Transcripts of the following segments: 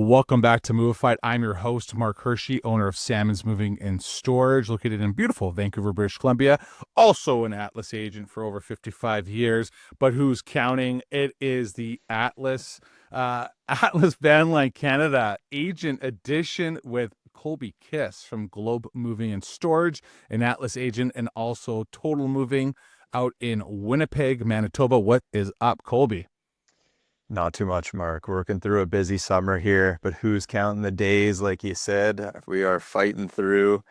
Welcome back to Movified. I'm your host, Mark Hirschi, owner of Salmon's Moving and Storage, located in beautiful Vancouver, British Columbia. Also an Atlas agent for over 55 years, but who's counting? It is the Atlas Van Line Canada Agent Edition with Colby Kiss from Globe Moving and Storage, an Atlas agent, and also Total Moving out in Winnipeg, Manitoba. What is up, Colby? Not too much, Mark. Working through a busy summer here, but who's counting the days, like you said? We are fighting through.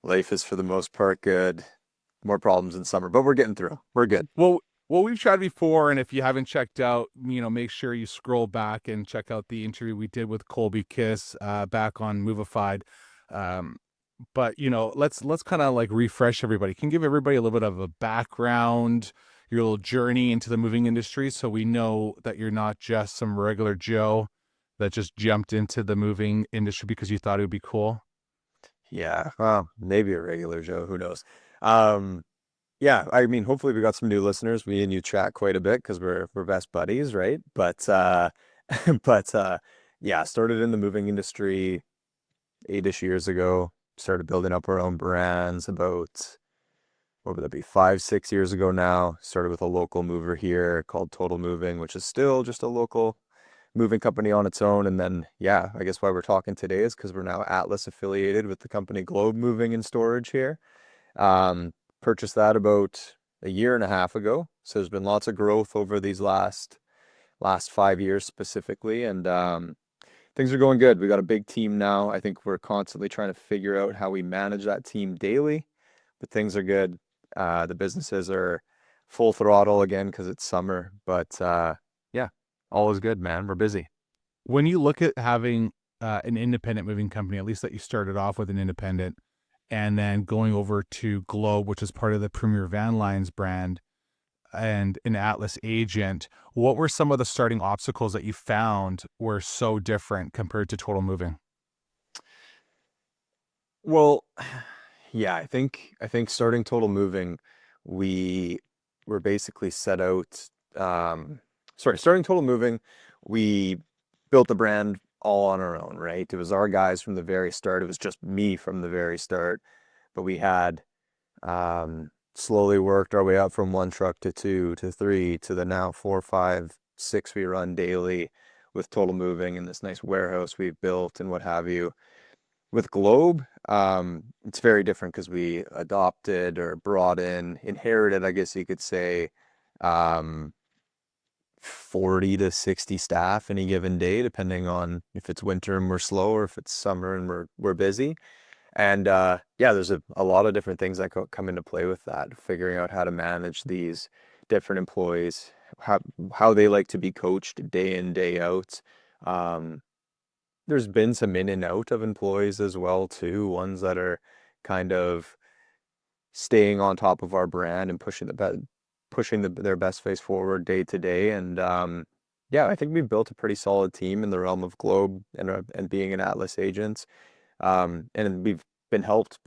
Life is for the most part good. More problems in summer, but we're getting through. We're good. Well, we've chatted before, and if you haven't checked out, make sure you scroll back and check out the interview we did with Colby Kiss back on Movified. Um, but let's kind of like refresh everybody. Can you give everybody a little bit of a background, your little journey into the moving industry, so we know that you're not just some regular Joe that just jumped into the moving industry because you thought it would be cool. Yeah, well, maybe a regular Joe, who knows? Um, yeah, I mean, hopefully we got some new listeners. Me and you chat quite a bit because we're best buddies, right? But but yeah, started in the moving industry 8-ish years ago. Started building up our own brands about what would that be, 5, 6 years ago now. Started with a local mover here called Total Moving, which is still just a local moving company on its own. And then, yeah, I guess why we're talking today is because we're now Atlas affiliated with the company Globe Moving and Storage here. Um, Purchased that about a year and a half ago. So there's been lots of growth over these last 5 years specifically, and things are going good. We got a big team now. I think we're constantly trying to figure out how we manage that team daily, but things are good. The businesses are full throttle again because it's summer, but yeah, all is good, man. We're busy. When you look at having an independent moving company, at least that you started off with an independent, and then going over to Globe, which is part of the Premier Van Lines brand, and an Atlas agent, what were some of the starting obstacles that you found were so different compared to Total Moving? Well, yeah, I think starting Total Moving, we were basically set out. Starting Total Moving, we built the brand all on our own, right? It was our guys from the very start. It was just me from the very start. But we had slowly worked our way up from one truck to two to three to the now four, five, six we run daily with Total Moving and this nice warehouse we've built and what have you. With Globe, it's very different because we adopted or brought in, inherited, I guess you could say, um, 40 to 60 staff any given day, depending on if it's winter and we're slow or if it's summer and we're busy. And yeah, there's a lot of different things that come into play with that, figuring out how to manage these different employees, how how they like to be coached day in, day out. Um, there's been some in and out of employees as well too, ones that are kind of staying on top of our brand and their best face forward day to day. And yeah, I think we've built a pretty solid team in the realm of Globe and being an Atlas agent. And we've been helped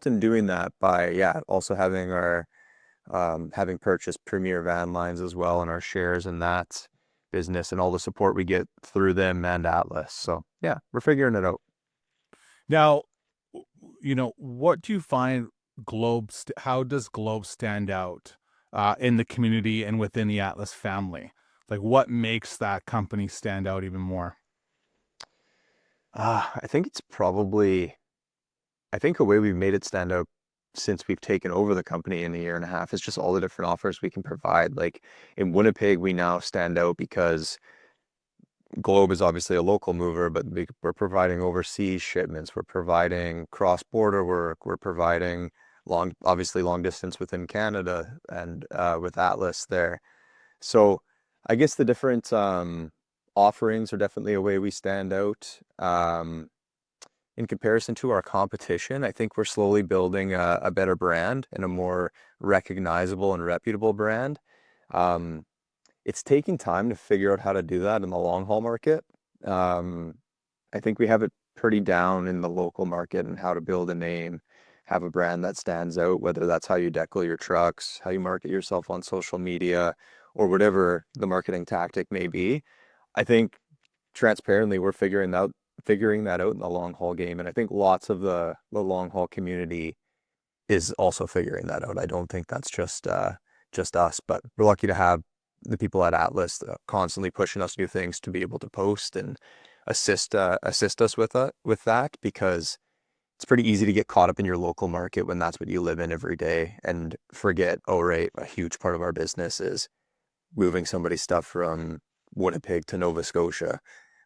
in doing that by, yeah, also having our having purchased Premier Van Lines as well and our shares in that business and all the support we get through them and Atlas. So yeah, we're figuring it out. Now, what do you find how does Globe stand out in the community and within the Atlas family? Like, what makes that company stand out even more? I think it's probably, I think a way we've made it stand out since we've taken over the company in a year and a half is just all the different offers we can provide. Like in Winnipeg, we now stand out because Globe is obviously a local mover, but we're providing overseas shipments. We're providing cross-border work. We're providing obviously long distance within Canada and with Atlas there. So I guess the different offerings are definitely a way we stand out. In comparison to our competition, I think we're slowly building a better brand and a more recognizable and reputable brand. Um, it's taking time to figure out how to do that in the long haul market. Um, I think we have it pretty down in the local market and how to build a name, have a brand that stands out, whether that's how you decal your trucks, how you market yourself on social media, or whatever the marketing tactic may be. I think transparently, we're figuring that out in the long haul game. And I think lots of the long haul community is also figuring that out. I don't think that's just us, but we're lucky to have the people at Atlas constantly pushing us new things to be able to post and assist us with that, because it's pretty easy to get caught up in your local market when that's what you live in every day and forget, oh, right, a huge part of our business is moving somebody's stuff from Winnipeg to Nova Scotia.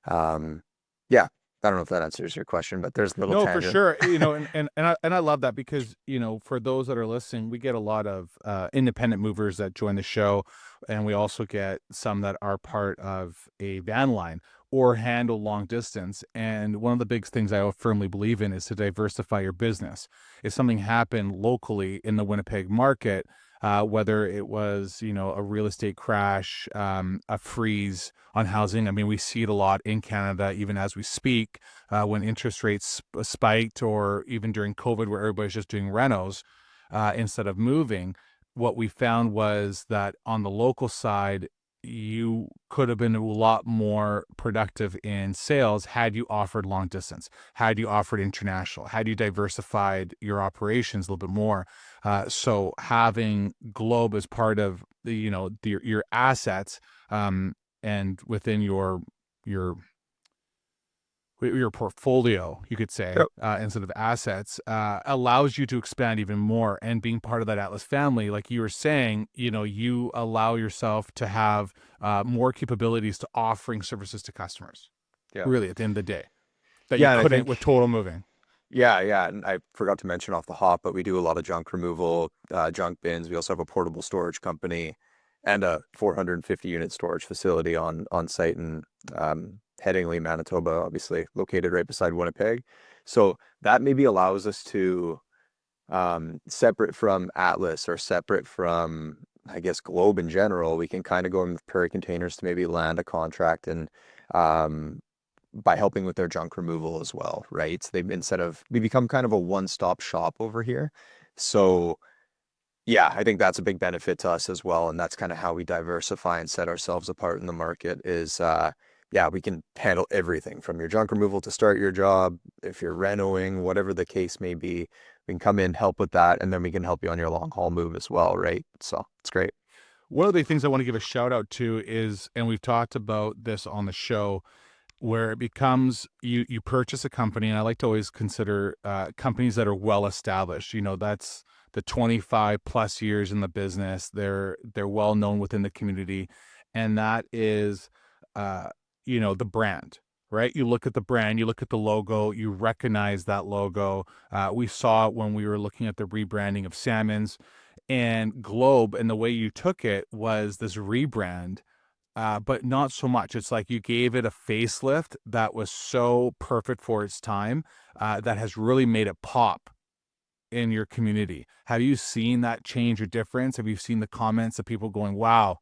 Um, yeah, I don't know if that answers your question, but there's a little No, for tangent. sure. And I love that because, for those that are listening, we get a lot of independent movers that join the show, and we also get some that are part of a van line or handle long distance. And one of the big things I firmly believe in is to diversify your business. If something happened locally in the Winnipeg market, whether it was, a real estate crash, a freeze on housing. I mean, we see it a lot in Canada, even as we speak, when interest rates spiked, or even during COVID, where everybody's just doing renos instead of moving. What we found was that on the local side, you could have been a lot more productive in sales had you offered long distance, had you offered international, had you diversified your operations a little bit more. So having Globe as part of your assets, and within your your portfolio, you could say, Yep. instead of assets, allows you to expand even more. And being part of that Atlas family, like you were saying, you allow yourself to have more capabilities to offering services to customers, Yeah. really, at the end of the day, that you Yeah, and I couldn't with think total moving. yeah, and I forgot to mention off the hop, but we do a lot of junk removal, junk bins. We also have a portable storage company and a 450 unit storage facility on site in Headingley, Manitoba, obviously located right beside Winnipeg. So that maybe allows us to, separate from Atlas or separate from, I guess, Globe in general, we can kind of go in with Prairie Containers to maybe land a contract and um, by helping with their junk removal as well, right? So we become kind of a one-stop shop over here. So yeah, I think that's a big benefit to us as well. And that's kind of how we diversify and set ourselves apart in the market is yeah, we can handle everything from your junk removal to start your job. If you're renoing, whatever the case may be, we can come in, help with that, and then we can help you on your long haul move as well, right? So it's great. One of the things I want to give a shout out to is, and we've talked about this on the show, where it becomes you purchase a company, and I like to always consider companies that are well established. That's the 25 plus years in the business. They're well known within the community, and that is uh, the brand. Right, you look at the brand, you look at the logo, you recognize that logo. We saw it when we were looking at the rebranding of Salmons and Globe, and the way you took it was this rebrand, but not so much. It's like you gave it a facelift that was so perfect for its time, that has really made it pop in your community. Have you seen that change or difference? Have you seen the comments of people going, "Wow,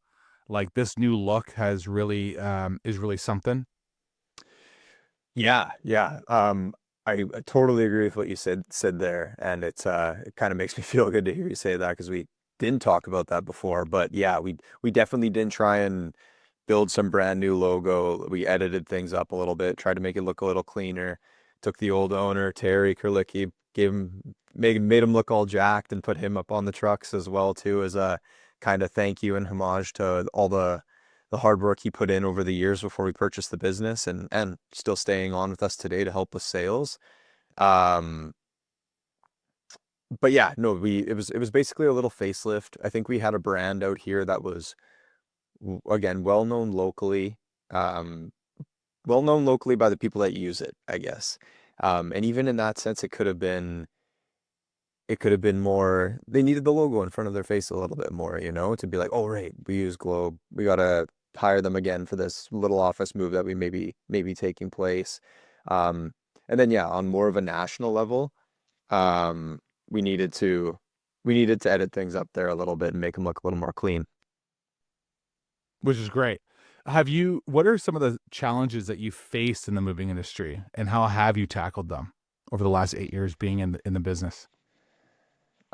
like this new look has really is really something"? Yeah, yeah. I totally agree with what you said there, and it kind of makes me feel good to hear you say that because we didn't talk about that before. But yeah, we definitely didn't try and build some brand new logo. We edited things up a little bit, tried to make it look a little cleaner. Took the old owner, Terry Kurlicki, made him look all jacked and put him up on the trucks as well too as a kind of thank you and homage to all the hard work he put in over the years before we purchased the business and still staying on with us today to help with sales. Um, but yeah, no, it was basically a little facelift. I think we had a brand out here that was again well known locally, um, well known locally by the people that use it, I guess. And even in that sense, it could have been more, they needed the logo in front of their face a little bit more, to be like, oh, right, we use Globe. We gotta hire them again for this little office move that we maybe taking place. Um, and then yeah, on more of a national level, um, we needed to we needed to edit things up there a little bit and make them look a little more clean. Which is great. What are some of the challenges that you faced in the moving industry, and how have you tackled them over the last 8 years being in the business?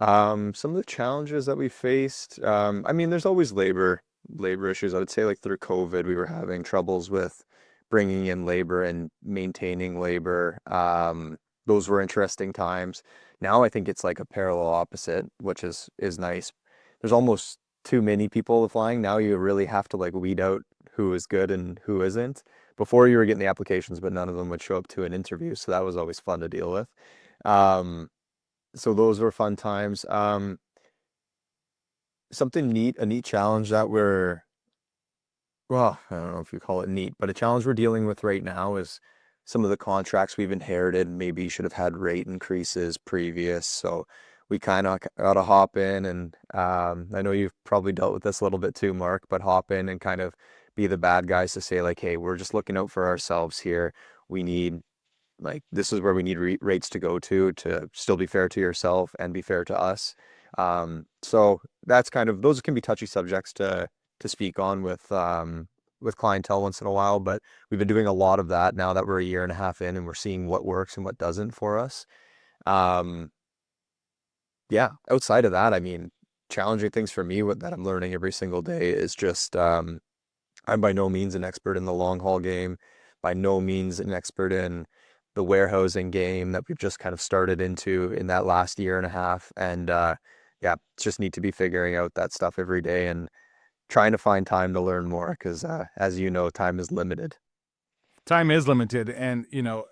Some of the challenges that we faced, I mean, there's always labor issues. I would say like through COVID, we were having troubles with bringing in labor and maintaining labor. Those were interesting times. Now I think it's like a parallel opposite, which is nice. There's almost too many people flying. Now you really have to like weed out who is good and who isn't. Before you were getting the applications, but none of them would show up to an interview, so that was always fun to deal with. Um, so those were fun times. Something neat, a neat challenge that we're, well, I don't know if you call it neat, but a challenge we're dealing with right now is some of the contracts we've inherited maybe should have had rate increases previous. So we kind of got to hop in and I know you've probably dealt with this a little bit too, Mark, but hop in and kind of be the bad guys to say like, hey, we're just looking out for ourselves here. We need like this is where we need rates to go to still be fair to yourself and be fair to us. So that's kind of those can be touchy subjects to speak on with clientele once in a while, but we've been doing a lot of that now that we're a year and a half in and we're seeing what works and what doesn't for us. Um, yeah, outside of that, I mean, challenging things for me that I'm learning every single day is just I'm by no means an expert in the long haul game, by no means an expert in the warehousing game that we've just kind of started into in that last year and a half. And yeah, just need to be figuring out that stuff every day and trying to find time to learn more because, as you know, time is limited. Time is limited, and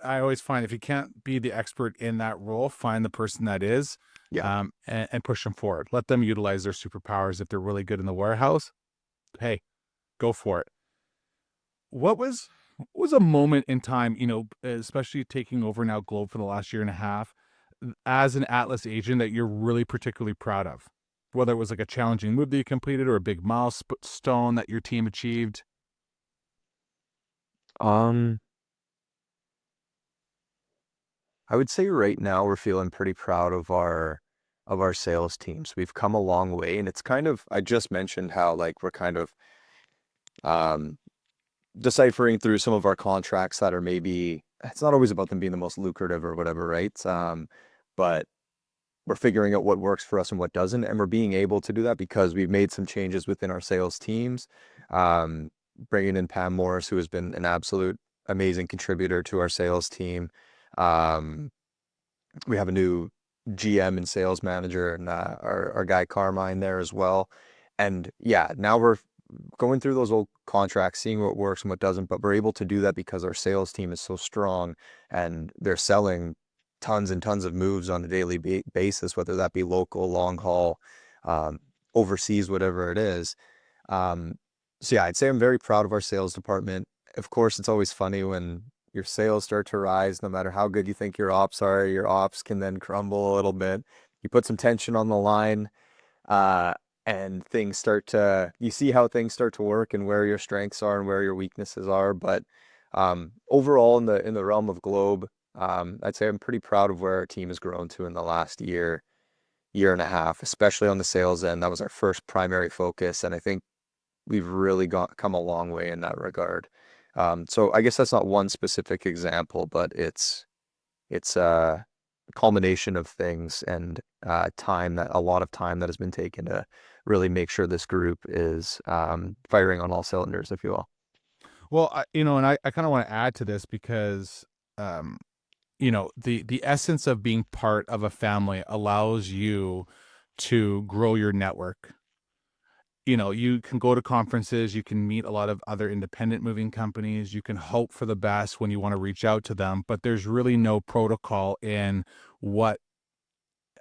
I always find if you can't be the expert in that role, find the person that is, Yeah. and push them forward. Let them utilize their superpowers. If they're really good in the warehouse, hey, go for it. What was a moment in time, especially taking over now Globe for the last year and a half, as an Atlas agent that you're really particularly proud of? Whether it was like a challenging move that you completed or a big milestone that your team achieved. Um, I would say right now we're feeling pretty proud of our sales teams. We've come a long way, and it's kind of I just mentioned how like we're kind of um deciphering through some of our contracts that are maybe it's not always about them being the most lucrative or whatever, right? But we're figuring out what works for us and what doesn't, and we're being able to do that because we've made some changes within our sales teams. Um, Bringing in Pam Morris, who has been an absolute amazing contributor to our sales team. Um, we have a new GM and sales manager, and our guy Carmine there as well. And yeah, now we're going through those old contracts, seeing what works and what doesn't, but we're able to do that because our sales team is so strong and they're selling tons and tons of moves on a daily basis, whether that be local, long haul, um, overseas, whatever it is. Um, so yeah, I'd say I'm very proud of our sales department. Of course, it's always funny when your sales start to rise, no matter how good you think your ops are, your ops can then crumble a little bit. You put some tension on the line, uh, and you see how things start to work and where your strengths are and where your weaknesses are. But overall, in the realm of Globe, I'd say I'm pretty proud of where our team has grown to in the last year and a half, especially on the sales end. That was our first primary focus, and I think we've really come a long way in that regard. So I guess that's not one specific example, but it's a culmination of things and a lot of time that has been taken to really make sure this group is firing on all cylinders, if you will. Well, and I kind of want to add to this because, um, the essence of being part of a family allows you to grow your network. You can go to conferences, you can meet a lot of other independent moving companies, you can hope for the best when you want to reach out to them, but there's really no protocol in what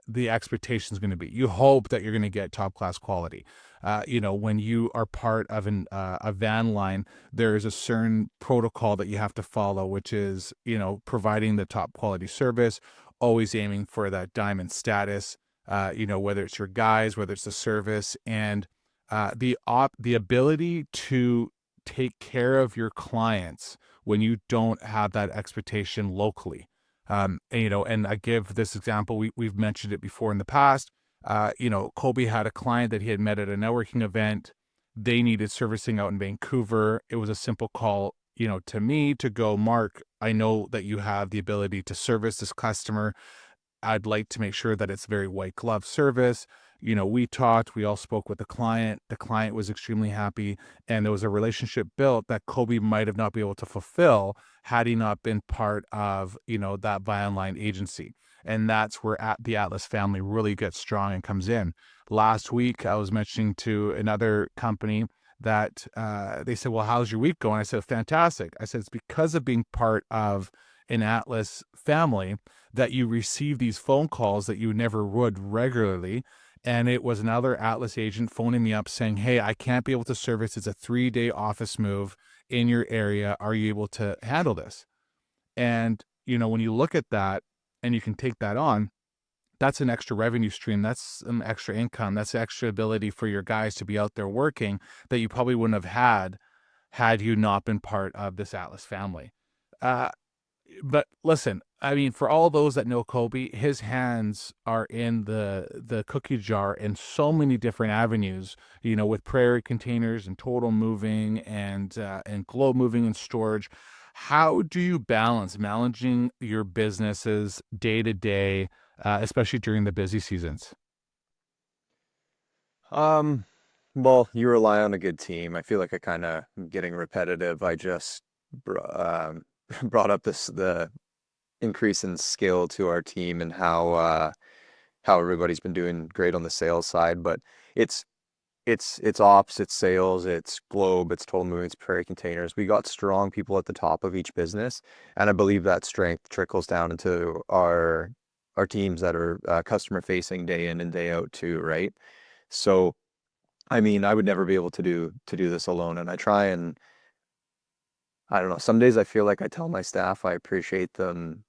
the expectation is going to be. You hope that you're going to get top class quality. When you are part of a van line, there is a certain protocol that you have to follow, which is providing the top quality service, always aiming for that diamond status. Whether it's your guys, whether it's the service, and the ability to take care of your clients when you don't have that expectation locally. And I give this example. We've mentioned it before in the past. Colby had a client that he had met at a networking event. They needed servicing out in Vancouver. It was a simple call, to me to go, Mark, I know that you have the ability to service this customer. I'd like to make sure that it's very white glove service. We talked, we all spoke with the client. The client was extremely happy, and there was a relationship built that Colby might have not been able to fulfill had he not been part of, that buy online agency. And that's where the Atlas family really gets strong and comes in. Last week, I was mentioning to another company that they said, "Well, how's your week going?" I said, "Fantastic." I said, "It's because of being part of an Atlas family that you receive these phone calls that you never would regularly." And it was another Atlas agent phoning me up saying, "Hey, I can't be able to service. It's a 3-day office move in your area. Are you able to handle this?" And, when you look at that and you can take that on, that's an extra revenue stream. That's an extra income. That's extra ability for your guys to be out there working that you probably wouldn't have had you not been part of this Atlas family. Uh, but listen, I mean, for all those that know Colby, his hands are in the cookie jar in so many different avenues. With Prairie Containers and Total Moving and Globe Moving and Storage. How do you balance managing your businesses day to day, especially during the busy seasons? Um, well, you rely on a good team. I feel like I kind of getting repetitive. I just brought up the increase in skill to our team and how everybody's been doing great on the sales side, but it's it's ops, it's sales, it's Globe, it's Total Moving, it's Prairie Containers. We got strong people at the top of each business, and I believe that strength trickles down into our teams that are customer facing day in and day out too, right? So, I mean, I would never be able to do this alone, and I don't know. Some days I feel like I tell my staff I appreciate them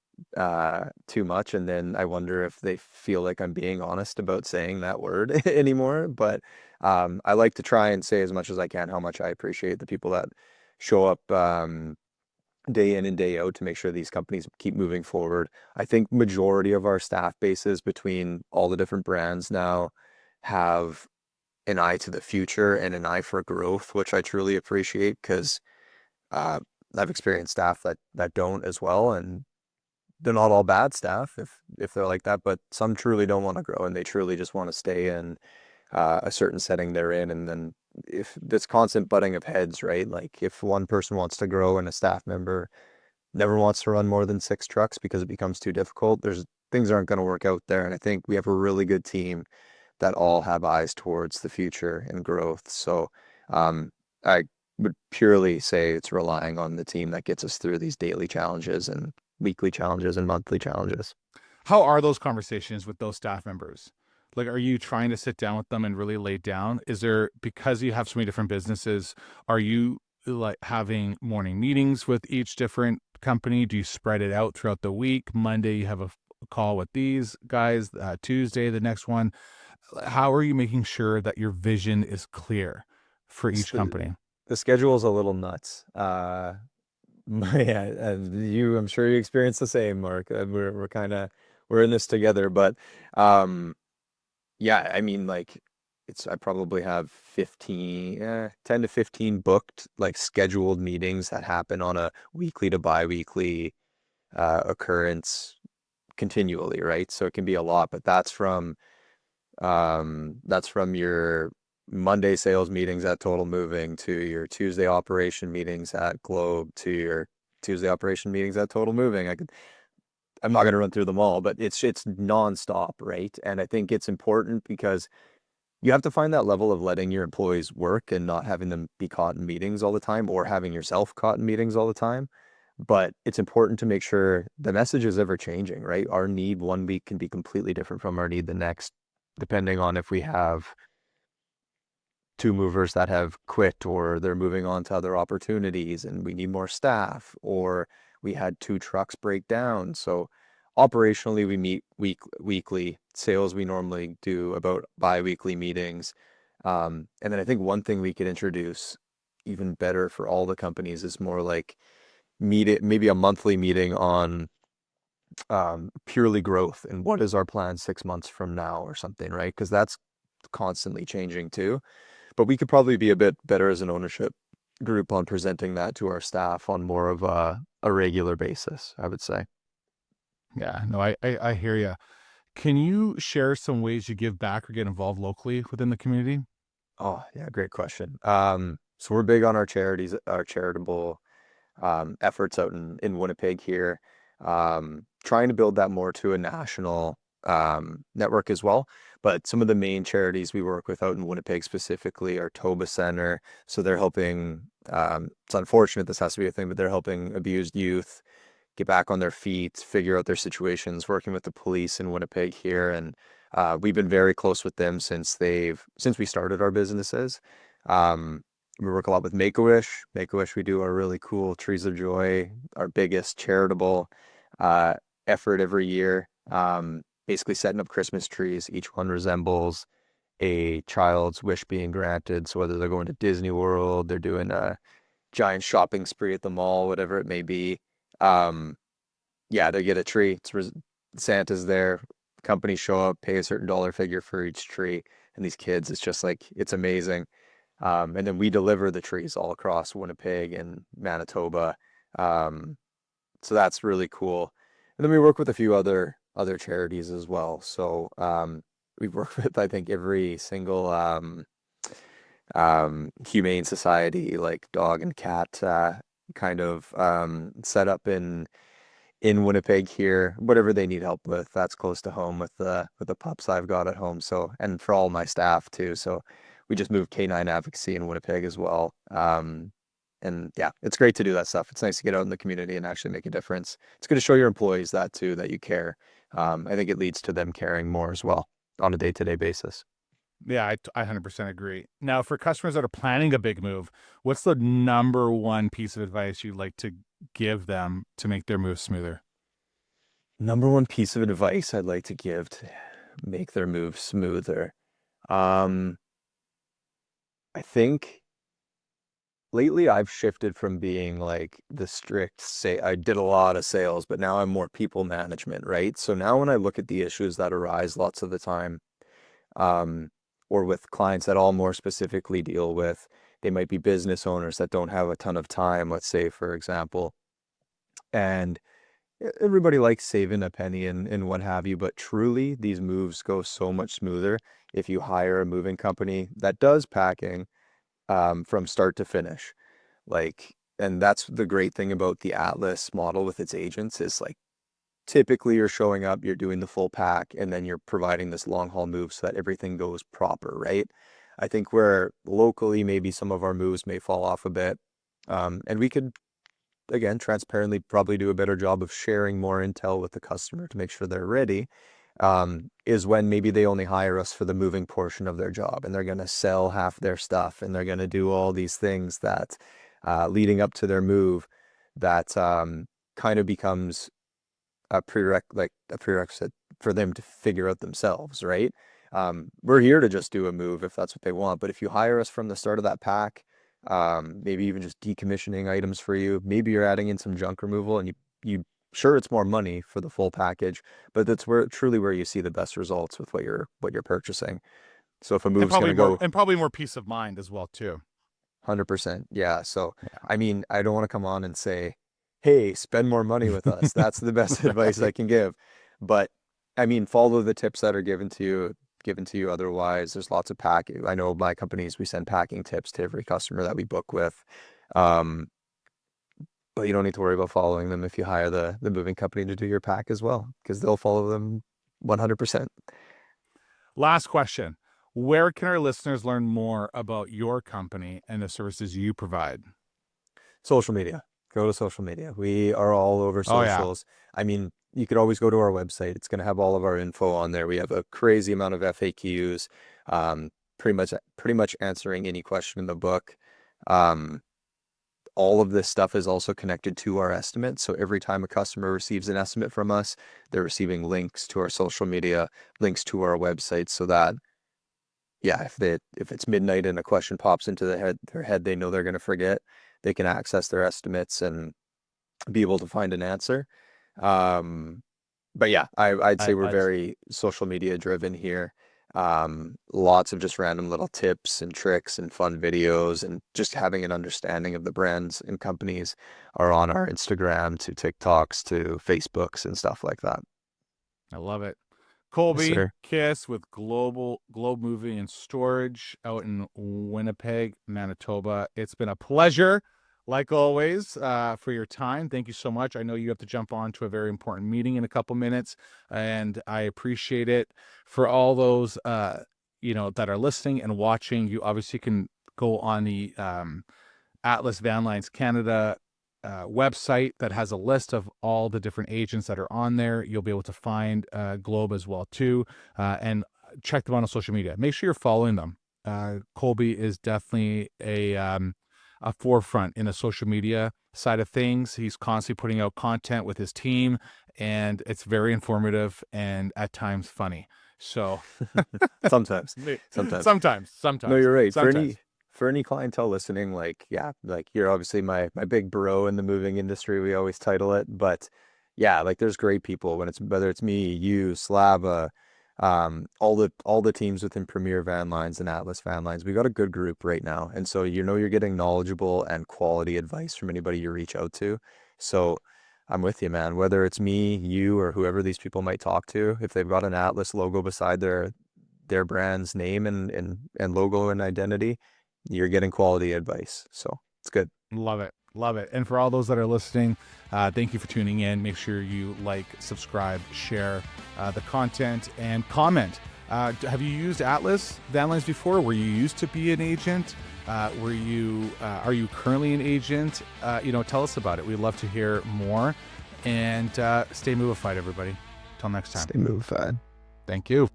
too much, and then I wonder if they feel like I'm being honest about saying that word anymore. But I like to try and say as much as I can how much I appreciate the people that show up day in and day out to make sure these companies keep moving forward. I think majority of our staff bases between all the different brands now have an eye to the future and an eye for growth, which I truly appreciate because uh, I've experienced staff that don't as well, and they're not all bad staff if they're like that, but some truly don't want to grow and they truly just want to stay in a certain setting they're in. And then if this constant butting of heads, right? Like if one person wants to grow and a staff member never wants to run more than 6 trucks because it becomes too difficult, there's things aren't going to work out there. And I think we have a really good team that all have eyes towards the future and growth. So I would purely say it's relying on the team that gets us through these daily challenges and weekly challenges and monthly challenges. How are those conversations with those staff members? Like, are you trying to sit down with them and really lay down? Is there, because you have so many different businesses, are you like having morning meetings with each different company? Do you spread it out throughout the week? Monday, you have a call with these guys, Tuesday, the next one. How are you making sure that your vision is clear for It's each company? the schedule is a little nuts. Yeah, I'm sure you experience the same, Mark. We're kind of we're in this together, but um, yeah, I mean, like I probably have 10 to 15 booked, like scheduled meetings that happen on a weekly to bi-weekly occurrence continually, right? So it can be a lot, but that's from your Monday sales meetings at Total Moving to your Tuesday operation meetings at Globe to your Tuesday operation meetings at Total Moving. I'm not going to run through them all, but it's nonstop, right? And I think it's important because you have to find that level of letting your employees work and not having them be caught in meetings all the time or having yourself caught in meetings all the time. But it's important to make sure the message is ever changing, right? Our need one week can be completely different from our need the next, depending on if we have two movers that have quit or they're moving on to other opportunities and we need more staff, or we had 2 trucks break down. So operationally, we meet weekly. Sales, we normally do about bi-weekly meetings. And then I think one thing we could introduce even better for all the companies is more like maybe a monthly meeting on purely growth and what is our plan 6 months from now or something, right? Because that's constantly changing too. But we could probably be a bit better as an ownership group on presenting that to our staff on more of a regular basis, I would say. Yeah, no, I hear you. Can you share some ways you give back or get involved locally within the community? Oh, yeah, great question. So we're big on our charities, our charitable efforts out in Winnipeg here, trying to build that more to a national network as well. But some of the main charities we work with out in Winnipeg specifically are Toba Center. So they're helping, it's unfortunate this has to be a thing, but they're helping abused youth get back on their feet, figure out their situations, working with the police in Winnipeg here. And we've been very close with them since we started our businesses. Um, we work a lot with Make-A-Wish. Make-A-Wish, we do our really cool Trees of Joy, our biggest charitable uh, effort every year. Basically setting up Christmas trees. Each one resembles a child's wish being granted. So whether they're going to Disney World, they're doing a giant shopping spree at the mall, whatever it may be. Um, yeah, they get a tree. Santa's there. Companies show up, pay a certain dollar figure for each tree, and these kids, it's just like it's amazing. And then we deliver the trees all across Winnipeg and Manitoba. Um, so that's really cool. And then we work with a few other charities as well. So we work with I think every single humane society, like dog and cat kind of set up in Winnipeg here, whatever they need help with. That's close to home with the pups I've got at home. So, and for all my staff too. So we just moved Canine Advocacy in Winnipeg as well. And yeah, it's great to do that stuff. It's nice to get out in the community and actually make a difference. It's good to show your employees that too, that you care. I think it leads to them caring more as well on a day-to-day basis. Yeah, I 100% agree. Now, for customers that are planning a big move, what's the number one piece of advice you'd like to give them to make their move smoother? Number one piece of advice I'd like to give to make their move smoother. Um, I think lately I've shifted from being like the strict say I did a lot of sales, but now I'm more people management, right? So now when I look at the issues that arise lots of the time, um, or with clients that I'll more specifically deal with, they might be business owners that don't have a ton of time, let's say, for example, and everybody likes saving a penny and what have you, but truly these moves go so much smoother if you hire a moving company that does packing from start to finish. Like, and that's the great thing about the Atlas model with its agents is like typically you're showing up, you're doing the full pack, and then you're providing this long haul move so that everything goes proper, right? I think where locally maybe some of our moves may fall off a bit, and we could again transparently probably do a better job of sharing more intel with the customer to make sure they're ready. Is when maybe they only hire us for the moving portion of their job and they're going to sell half their stuff and they're going to do all these things that leading up to their move that kind of becomes a prerequisite for them to figure out themselves, right? We're here to just do a move if that's what they want, but if you hire us from the start of that pack, maybe even just decommissioning items for you, maybe you're adding in some junk removal and you sure it's more money for the full package, but that's where truly where you see the best results with what you're purchasing. So if a And move's probably gonna more go and probably more peace of mind as well too. 100%. Yeah. So, Yeah. I mean, I don't want to come on and say, hey, spend more money with us. That's the best advice I Right. can give. But I mean, follow the tips that are given to you. Otherwise, there's lots of packing. I know my companies, we send packing tips to every customer that we book with. Um, but you don't need to worry about following them if you hire the moving company to do your pack as well, because they'll follow them 100%. Last question. Where can our listeners learn more about your company and the services you provide? Social media. Go to social media. We are all over Oh yeah. socials. I mean, you could always go to our website. It's going to have all of our info on there. We have a crazy amount of FAQs, um, pretty much answering any question in the book. Um, all of this stuff is also connected to our estimate. So every time a customer receives an estimate from us, they're receiving links to our social media, links to our website, so that yeah, if it's midnight and a question pops into their head, they know they're going to forget. They can access their estimates and be able to find an answer. Um, but yeah, I'd say we're I very social media driven here. Lots of just random little tips and tricks and fun videos and just having an understanding of the brands and companies are on our Instagram to TikToks to Facebooks and stuff like that. I love it. Colby sir. Kiss with Globe Moving and Storage out in Winnipeg, Manitoba. It's been a pleasure, like always, for your time. Thank you so much. I know you have to jump on to a very important meeting in a couple minutes, and I appreciate it. For all those that are listening and watching, you obviously can go on the Atlas Van Lines Canada website that has a list of all the different agents that are on there. You'll be able to find Globe as well too, and check them out on social media. Make sure you're following them. Colby is definitely a forefront in the social media side of things. He's constantly putting out content with his team, and it's very informative and at times funny. So Sometimes, sometimes. No, sometimes. you're right. For any clientele listening, like, yeah, like you're obviously my big bro in the moving industry. We always title it, but yeah, like there's great people when it's whether it's me, you, Slava, all the teams within Premier Van Lines and Atlas Van Lines. We got a good group right now, and so you're getting knowledgeable and quality advice from anybody you reach out to. So I'm with you, man. Whether it's me, you, or whoever these people might talk to, if they've got an Atlas logo beside their brand's name and logo and identity, you're getting quality advice. So it's good. Love it. Love it. And for all those that are listening, thank you for tuning in. Make sure you like, subscribe, share the content, and comment. Have you used Atlas Van Lines before? Were you used to be an agent? Are you currently an agent? Tell us about it. We'd love to hear more. And stay Movified, everybody. Till next time. Stay Movified. Thank you.